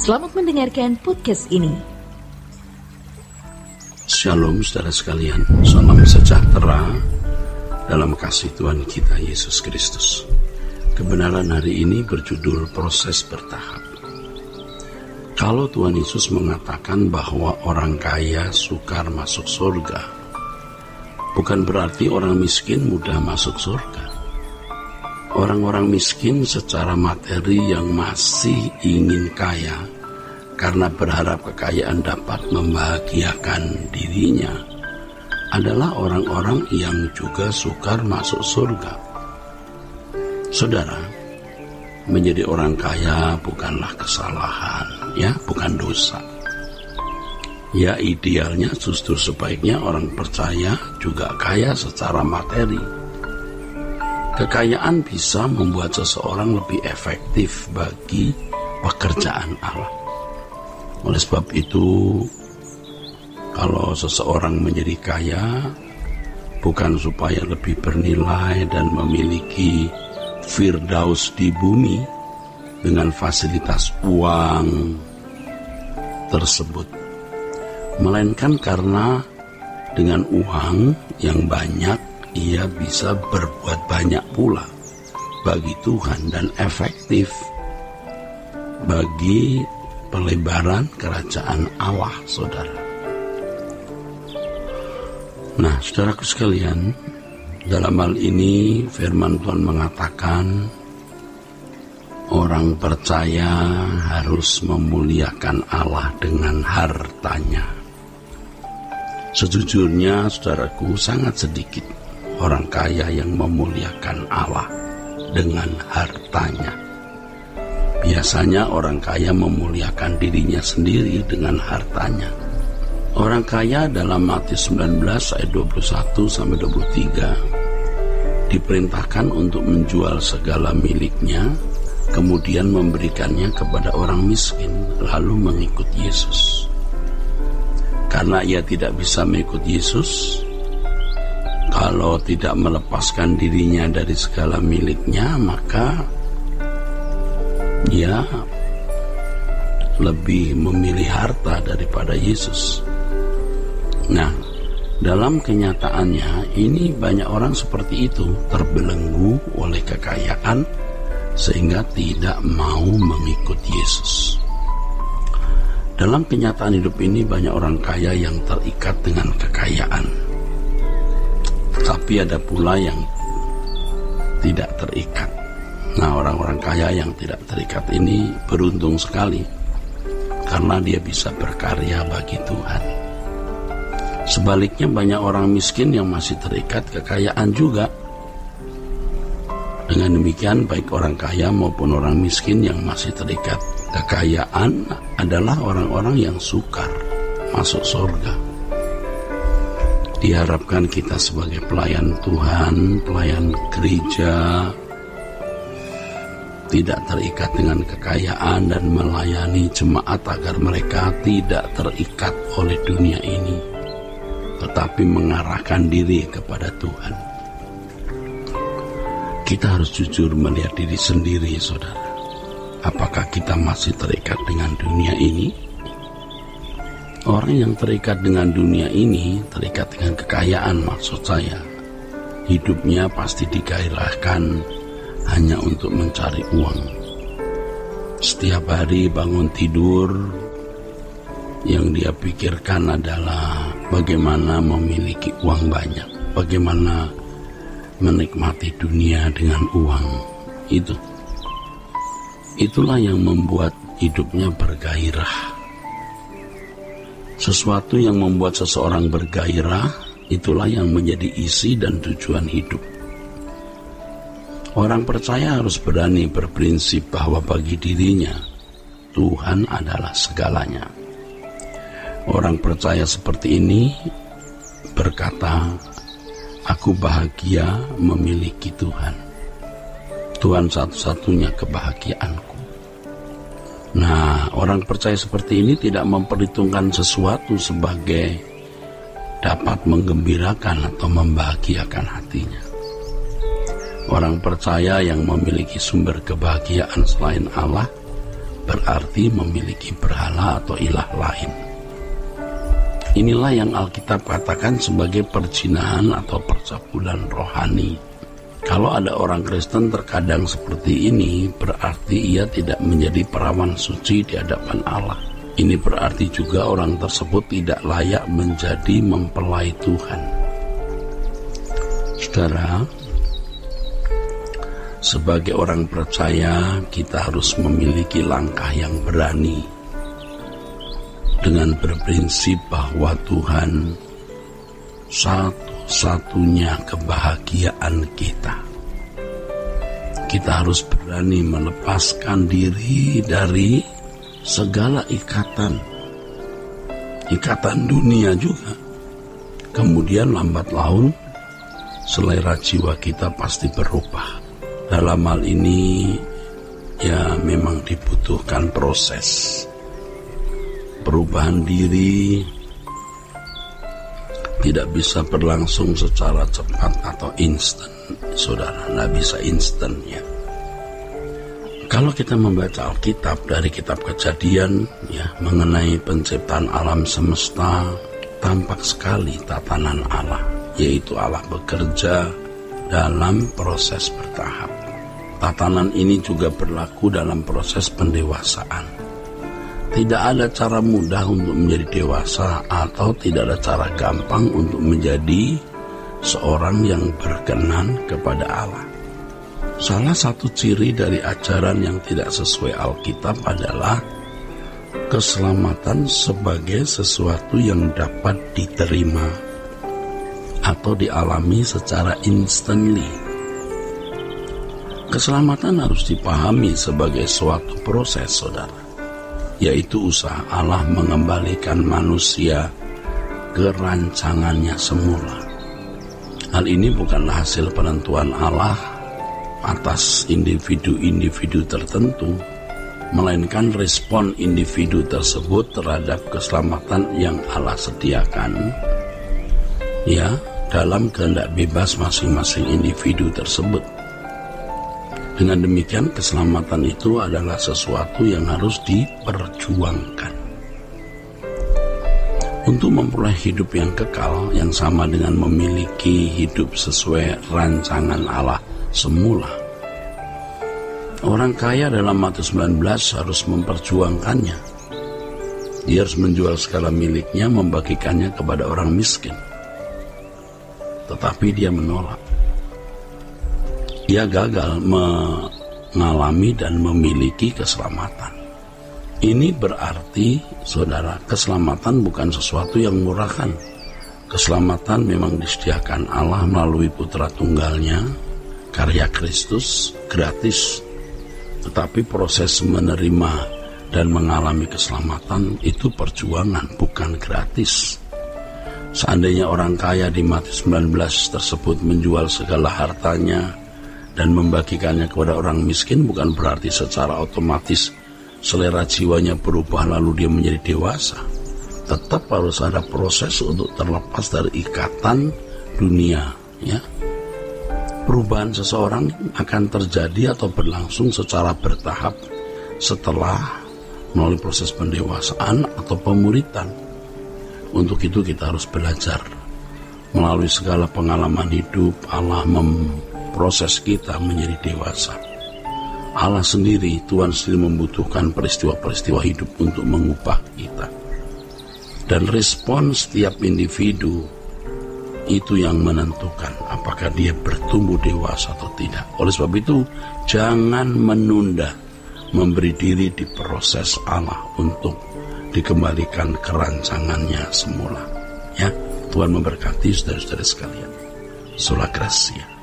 Selamat mendengarkan podcast ini. Shalom saudara sekalian, salam sejahtera dalam kasih Tuhan kita Yesus Kristus. Kebenaran hari ini berjudul proses bertahap. Kalau Tuhan Yesus mengatakan bahwa orang kaya sukar masuk surga, bukan berarti orang miskin mudah masuk surga. Orang-orang miskin secara materi yang masih ingin kaya karena berharap kekayaan dapat membahagiakan dirinya adalah orang-orang yang juga sukar masuk surga. Saudara, menjadi orang kaya bukanlah kesalahan, bukan dosa. Ya, idealnya justru sebaiknya orang percaya juga kaya secara materi. Kekayaan bisa membuat seseorang lebih efektif bagi pekerjaan Allah. Oleh sebab itu, kalau seseorang menjadi kaya, bukan supaya lebih bernilai dan memiliki firdaus di bumi dengan fasilitas uang tersebut, melainkan karena dengan uang yang banyak, ia bisa berbuat banyak pula bagi Tuhan dan efektif bagi pelebaran kerajaan Allah, saudara. Nah, saudaraku sekalian, dalam hal ini firman Tuhan mengatakan orang percaya harus memuliakan Allah dengan hartanya. Sejujurnya, saudaraku, sangat sedikit orang kaya yang memuliakan Allah dengan hartanya. Biasanya orang kaya memuliakan dirinya sendiri dengan hartanya. Orang kaya dalam Matius 19 ayat 21-23 diperintahkan untuk menjual segala miliknya, kemudian memberikannya kepada orang miskin, lalu mengikut Yesus. Karena ia tidak bisa mengikut Yesus kalau tidak melepaskan dirinya dari segala miliknya, maka ia lebih memilih harta daripada Yesus. Nah, dalam kenyataannya ini banyak orang seperti itu, terbelenggu oleh kekayaan sehingga tidak mau mengikut Yesus. Dalam kenyataan hidup ini banyak orang kaya yang terikat dengan kekayaan. Tapi ada pula yang tidak terikat. Nah, orang-orang kaya yang tidak terikat ini beruntung sekali karena dia bisa berkarya bagi Tuhan. Sebaliknya banyak orang miskin yang masih terikat kekayaan juga. Dengan demikian, baik orang kaya maupun orang miskin yang masih terikat kekayaan adalah orang-orang yang sukar masuk surga. Diharapkan kita sebagai pelayan Tuhan, pelayan gereja, tidak terikat dengan kekayaan dan melayani jemaat agar mereka tidak terikat oleh dunia ini, tetapi mengarahkan diri kepada Tuhan. Kita harus jujur melihat diri sendiri, saudara. Apakah kita masih terikat dengan dunia ini? Orang yang terikat dengan dunia ini, terikat dengan kekayaan maksud saya, hidupnya pasti digairahkan hanya untuk mencari uang. Setiap hari bangun tidur, yang dia pikirkan adalah bagaimana memiliki uang banyak, bagaimana menikmati dunia dengan uang. Itulah yang membuat hidupnya bergairah. Sesuatu yang membuat seseorang bergairah, itulah yang menjadi isi dan tujuan hidup. Orang percaya harus berani berprinsip bahwa bagi dirinya, Tuhan adalah segalanya. Orang percaya seperti ini berkata, aku bahagia memiliki Tuhan. Tuhan satu-satunya kebahagiaanku. Nah, orang percaya seperti ini tidak memperhitungkan sesuatu sebagai dapat menggembirakan atau membahagiakan hatinya. Orang percaya yang memiliki sumber kebahagiaan selain Allah berarti memiliki berhala atau ilah lain. Inilah yang Alkitab katakan sebagai perzinahan atau percabulan rohani. Kalau ada orang Kristen terkadang seperti ini, berarti ia tidak menjadi perawan suci di hadapan Allah. Ini berarti juga orang tersebut tidak layak menjadi mempelai Tuhan. Saudara, sebagai orang percaya, kita harus memiliki langkah yang berani dengan berprinsip bahwa Tuhan satu-satunya kebahagiaan kita. Kita harus berani melepaskan diri dari segala ikatan dunia juga. Kemudian lambat laun selera jiwa kita pasti berubah. Dalam hal ini ya memang dibutuhkan proses. Perubahan diri tidak bisa berlangsung secara cepat atau instan, saudara, tidak bisa instan ya. Kalau kita membaca Alkitab dari kitab Kejadian ya mengenai penciptaan alam semesta, tampak sekali tatanan Allah, yaitu Allah bekerja dalam proses bertahap. Tatanan ini juga berlaku dalam proses pendewasaan. Tidak ada cara mudah untuk menjadi dewasa atau tidak ada cara gampang untuk menjadi seorang yang berkenan kepada Allah. Salah satu ciri dari ajaran yang tidak sesuai Alkitab adalah keselamatan sebagai sesuatu yang dapat diterima atau dialami secara instantly. Keselamatan harus dipahami sebagai suatu proses, saudara, yaitu usaha Allah mengembalikan manusia ke rancangannya semula. Hal ini bukanlah hasil penentuan Allah atas individu-individu tertentu, melainkan respon individu tersebut terhadap keselamatan yang Allah sediakan ya dalam kehendak bebas masing-masing individu tersebut. Dengan demikian, keselamatan itu adalah sesuatu yang harus diperjuangkan. Untuk memperoleh hidup yang kekal, yang sama dengan memiliki hidup sesuai rancangan Allah semula, orang kaya dalam Matius 19 harus memperjuangkannya. Dia harus menjual segala miliknya, membagikannya kepada orang miskin. Tetapi dia menolak. Dia gagal mengalami dan memiliki keselamatan. Ini berarti, saudara, keselamatan bukan sesuatu yang murahkan. Keselamatan memang disediakan Allah melalui Putra Tunggalnya, karya Kristus, gratis. Tetapi proses menerima dan mengalami keselamatan itu perjuangan, bukan gratis. Seandainya orang kaya di Matius 19 tersebut menjual segala hartanya dan membagikannya kepada orang miskin, bukan berarti secara otomatis selera jiwanya berubah lalu dia menjadi dewasa. Tetap harus ada proses untuk terlepas dari ikatan dunia ya. Perubahan seseorang akan terjadi atau berlangsung secara bertahap setelah melalui proses pendewasaan atau pemuritan. Untuk itu kita harus belajar. Melalui segala pengalaman hidup, Allah proses kita menjadi dewasa. Allah sendiri, Tuhan sendiri membutuhkan peristiwa-peristiwa hidup untuk mengubah kita. Dan respon setiap individu itu yang menentukan apakah dia bertumbuh dewasa atau tidak. Oleh sebab itu, jangan menunda memberi diri di proses Allah untuk dikembalikan ke rancangannya semula. Ya, Tuhan memberkati saudara-saudara sekalian. Sola Gracia.